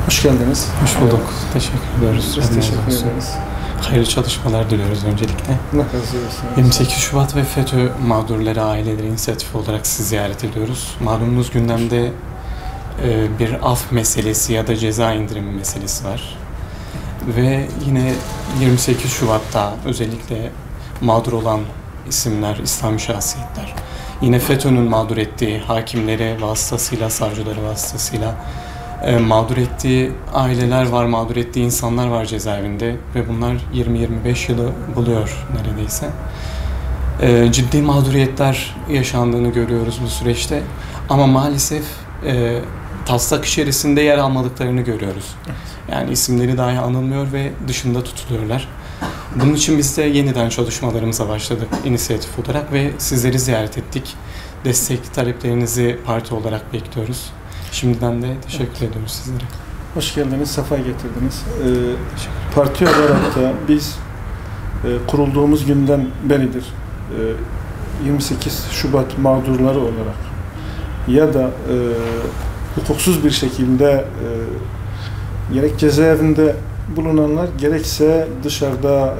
Hoş geldiniz. Hoş bulduk. Teşekkür ediyoruz. Biz teşekkür ederiz. Hayırlı çalışmalar diliyoruz öncelikle. Ne kadar seviyorsunuz? 28 Şubat ve FETÖ mağdurları aileleri inisiyatifi olarak sizi ziyaret ediyoruz. Malumunuz gündemde bir af meselesi ya da ceza indirimi meselesi var. Ve yine 28 Şubat'ta özellikle mağdur olan isimler, İslami şahsiyetler. Yine FETÖ'nün mağdur ettiği hakimleri vasıtasıyla, savcıları vasıtasıyla mağdur ettiği aileler var, mağdur ettiği insanlar var cezaevinde ve bunlar 20-25 yılı buluyor neredeyse. Ciddi mağduriyetler yaşandığını görüyoruz bu süreçte ama maalesef taslak içerisinde yer almadıklarını görüyoruz. Yani isimleri dahi anılmıyor ve dışında tutuluyorlar. Bunun için biz de yeniden çalışmalarımıza başladık inisiyatif olarak ve sizleri ziyaret ettik. Destek taleplerinizi parti olarak bekliyoruz. Şimdiden de teşekkür ediyoruz sizlere. Hoş geldiniz, sefa getirdiniz. Parti olarak da biz kurulduğumuz günden beridir 28 Şubat mağdurları olarak ya da hukuksuz bir şekilde gerek cezaevinde bulunanlar gerekse dışarıda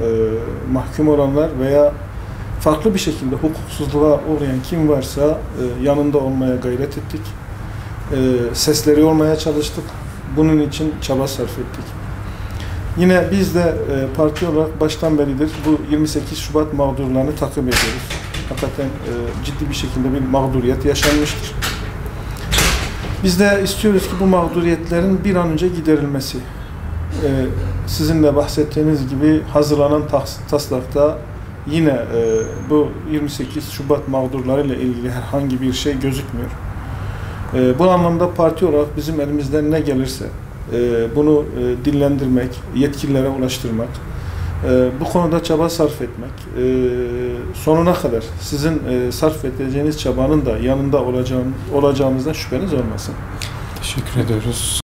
mahkum olanlar veya farklı bir şekilde hukuksuzluğa uğrayan kim varsa yanında olmaya gayret ettik. Sesleri olmaya çalıştık. Bunun için çaba sarf ettik. Yine biz de parti olarak baştan beridir bu 28 Şubat mağdurlarını takip ediyoruz. Hakikaten ciddi bir şekilde bir mağduriyet yaşanmıştır. Biz de istiyoruz ki bu mağduriyetlerin bir an önce giderilmesi. Sizin de bahsettiğiniz gibi hazırlanan taslakta yine bu 28 Şubat mağdurlarıyla ilgili herhangi bir şey gözükmüyor. Bu anlamda parti olarak bizim elimizden ne gelirse bunu dillendirmek, yetkililere ulaştırmak, bu konuda çaba sarf etmek, sonuna kadar sizin sarf edeceğiniz çabanın da yanında olacağımızdan şüpheniz olmasın. Teşekkür ediyoruz.